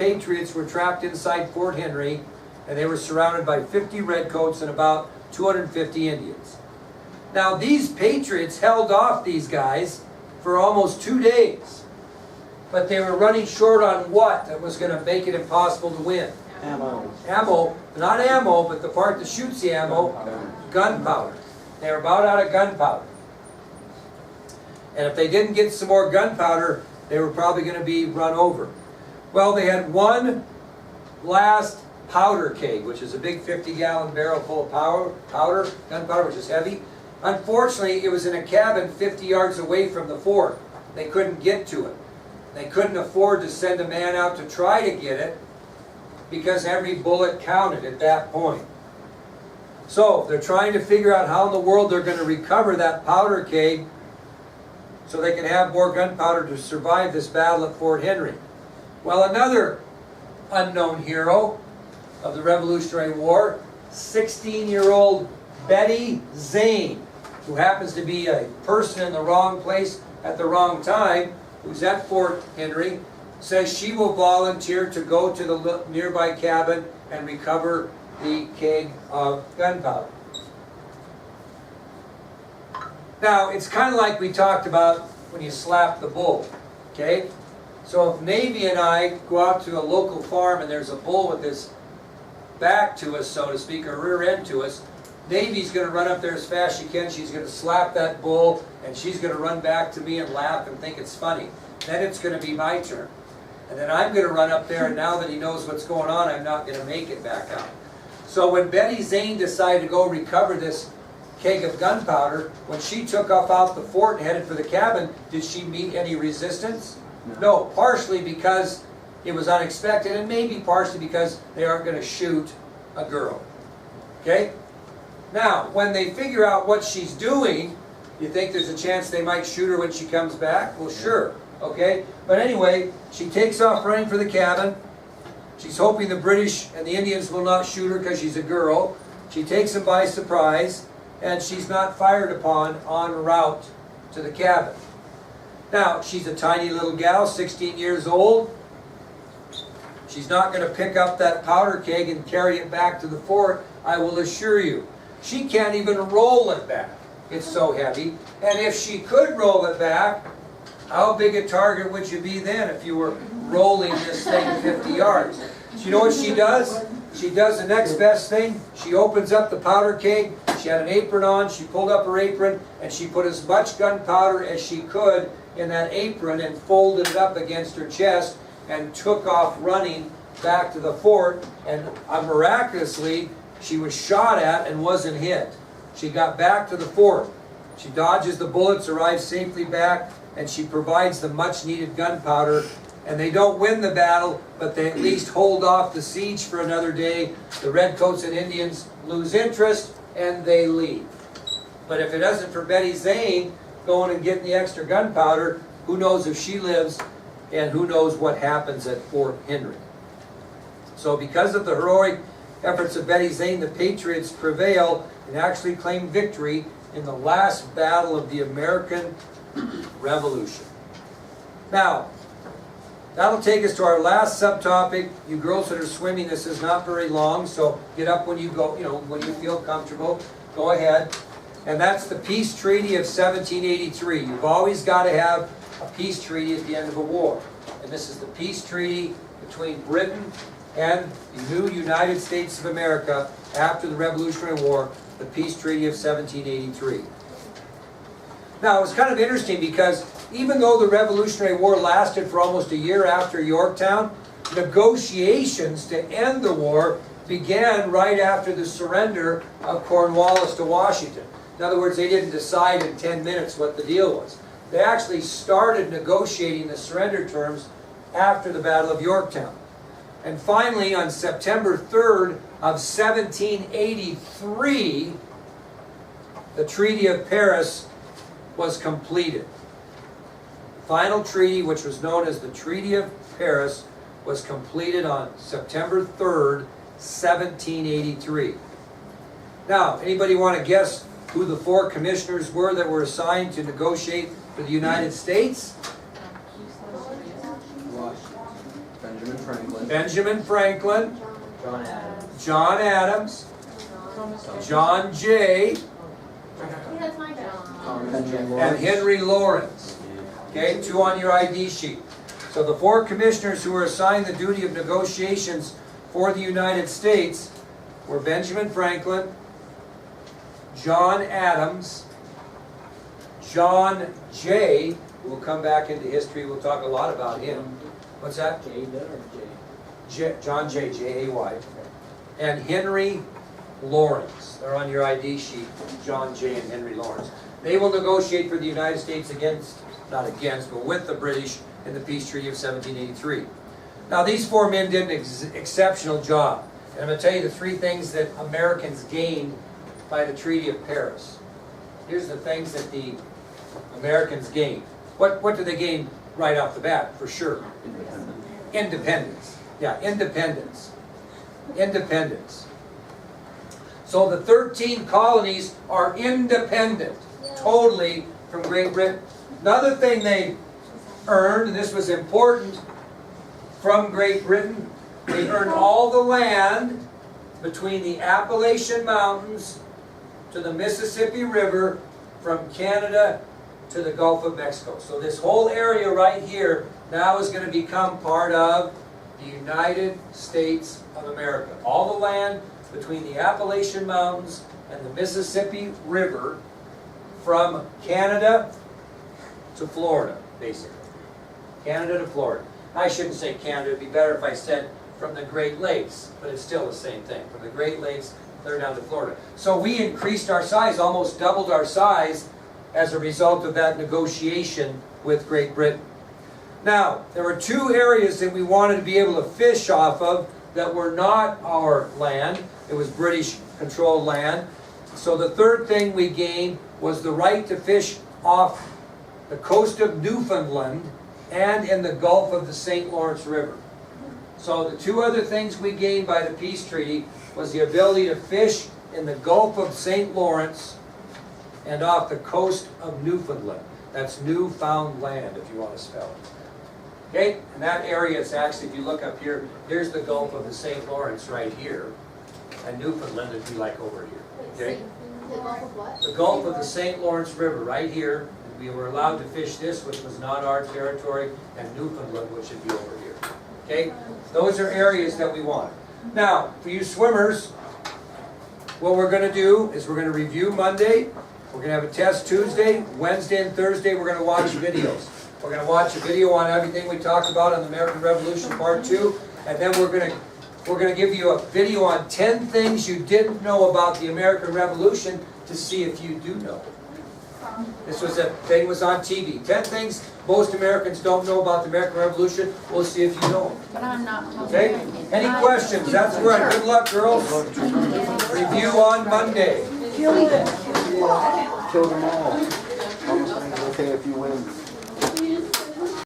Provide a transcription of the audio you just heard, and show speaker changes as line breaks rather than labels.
patriots were trapped inside Fort Henry, and they were surrounded by 50 redcoats and about 250 Indians. Now these patriots held off these guys for almost 2 days, but they were running short on what that was going to make it impossible to win?
Ammo.
Ammo, not ammo, but the part that shoots the ammo, gunpowder. They were about out of gunpowder. And if they didn't get some more gunpowder, they were probably going to be run over. Well, they had one last powder keg, which is a big 50-gallon barrel full of powder, gunpowder, which is heavy. Unfortunately, it was in a cabin 50 yards away from the fort. They couldn't get to it. They couldn't afford to send a man out to try to get it because every bullet counted at that point. So they're trying to figure out how in the world they're going to recover that powder keg so they can have more gunpowder to survive this battle at Fort Henry. Well, another unknown hero of the Revolutionary War, 16-year-old Betty Zane, who happens to be a person in the wrong place at the wrong time, who's at Fort Henry, says she will volunteer to go to the nearby cabin and recover the keg of gunpowder. Now, it's kind of like we talked about when you slap the bull, okay? So if Navy and I go out to a local farm and there's a bull with his back to us, so to speak, or rear end to us, Navy's going to run up there as fast as she can. She's going to slap that bull, and she's going to run back to me and laugh and think it's funny. Then it's going to be my turn. And then I'm going to run up there, and now that he knows what's going on, I'm not going to make it back out. So when Betty Zane decided to go recover this keg of gunpowder, when she took off out the fort and headed for the cabin, did she meet any resistance? No, partially because it was unexpected, and maybe partially because they aren't going to shoot a girl. Okay? Now, when they figure out what she's doing, you think there's a chance they might shoot her when she comes back? Well, sure. Okay? But anyway, she takes off running for the cabin. She's hoping the British and the Indians will not shoot her because she's a girl. She takes them by surprise, and she's not fired upon en route to the cabin. Now, she's a tiny little gal, 16 years old. She's not going to pick up that powder keg and carry it back to the fort, I will assure you. She can't even roll it back. It's so heavy. And if she could roll it back, how big a target would you be then if you were rolling this thing 50 yards? So you know what she does? She does the next best thing. She opens up the powder keg. She had an apron on. She pulled up her apron, and she put as much gunpowder as she could in that apron and folded it up against her chest and took off running back to the fort. And miraculously, she was shot at and wasn't hit. She got back to the fort. She dodges the bullets, arrives safely back, and she provides the much-needed gunpowder. And they don't win the battle, but they at least hold off the siege for another day. The Redcoats and Indians lose interest, and they leave. But if it isn't for Betty Zane going and getting the extra gunpowder, who knows if she lives, and who knows what happens at Fort Henry. So because of the heroic efforts of Betty Zane, the Patriots prevail and actually claim victory in the last battle of the American Revolution. Now, that'll take us to our last subtopic. You girls that are swimming, this is not very long, so get up when you go, when you feel comfortable. Go ahead. And that's the Peace Treaty of 1783. You've always got to have a peace treaty at the end of a war. And this is the peace treaty between Britain and the new United States of America after the Revolutionary War, the Peace Treaty of 1783. Now, it was kind of interesting because even though the Revolutionary War lasted for almost a year after Yorktown, negotiations to end the war began right after the surrender of Cornwallis to Washington. In other words, they didn't decide in 10 minutes what the deal was. They actually started negotiating the surrender terms after the Battle of Yorktown. And finally, on September 3rd of 1783, the Treaty of Paris was completed. The final treaty, which was known as the Treaty of Paris, was completed on September 3rd, 1783. Now, anybody want to guess who the 4 commissioners were that were assigned to negotiate for the United States?
Benjamin Franklin.
Benjamin Franklin,
John Adams.
John Adams, John Jay,
That's my job.
and Henry Lawrence. Okay, 2 on your ID sheet. So the 4 commissioners who were assigned the duty of negotiations for the United States were Benjamin Franklin, John Adams, John Jay, who will come back into history, we'll talk a lot about him. What's that?
J. There or
John Jay, J-A-Y, and Henry Lawrence. They're on your ID sheet, John Jay and Henry Lawrence. They will negotiate for the United States not against, but with the British in the Peace Treaty of 1783. Now these 4 men did an exceptional job. And I'm going to tell you the 3 things that Americans gained by the Treaty of Paris. Here's the things that the Americans gained. What did they gain right off the bat, for sure? Independence. Yeah, independence. Independence. So the 13 colonies are independent, totally from Great Britain. Another thing they earned, and this was important, from Great Britain, they earned all the land between the Appalachian Mountains to the Mississippi River, from Canada to the Gulf of Mexico. So this whole area right here now is going to become part of the United States of America. All the land between the Appalachian Mountains and the Mississippi River, from Canada to Florida, basically. Canada to Florida. I shouldn't say Canada, it'd be better if I said from the Great Lakes, but it's still the same thing. From the Great Lakes, clear down to Florida. So we increased our size, almost doubled our size as a result of that negotiation with Great Britain. Now, there were 2 areas that we wanted to be able to fish off of that were not our land. It was British controlled land. So the 3rd thing we gained was the right to fish off the coast of Newfoundland and in the Gulf of the St. Lawrence River. So the 2 other things we gained by the peace treaty was the ability to fish in the Gulf of St. Lawrence and off the coast of Newfoundland. That's Newfoundland, if you want to spell it. Okay, and that area is actually, if you look up here, here's the Gulf of the St. Lawrence right here, and Newfoundland would be like over here. Okay,
The Gulf of what?
the Gulf of the St. Lawrence River right here. We were allowed to fish this, which was not our territory, and Newfoundland, which would be over here. Okay, those are areas that we want. Now, for you swimmers, what we're going to do is we're going to review Monday. We're going to have a test Tuesday, Wednesday, and Thursday. We're going to watch videos. We're going to watch a video on everything we talked about on the American Revolution Part 2, and then we're going to give you a video on 10 things you didn't know about the American Revolution to see if you do know. This was a thing was on TV. 10 things most Americans don't know about the American Revolution. We'll see if you know them.
But I'm not.
Okay? Any questions? That's right. Good luck, girls. Review on Monday.
Kill them all. Almost okay if you win.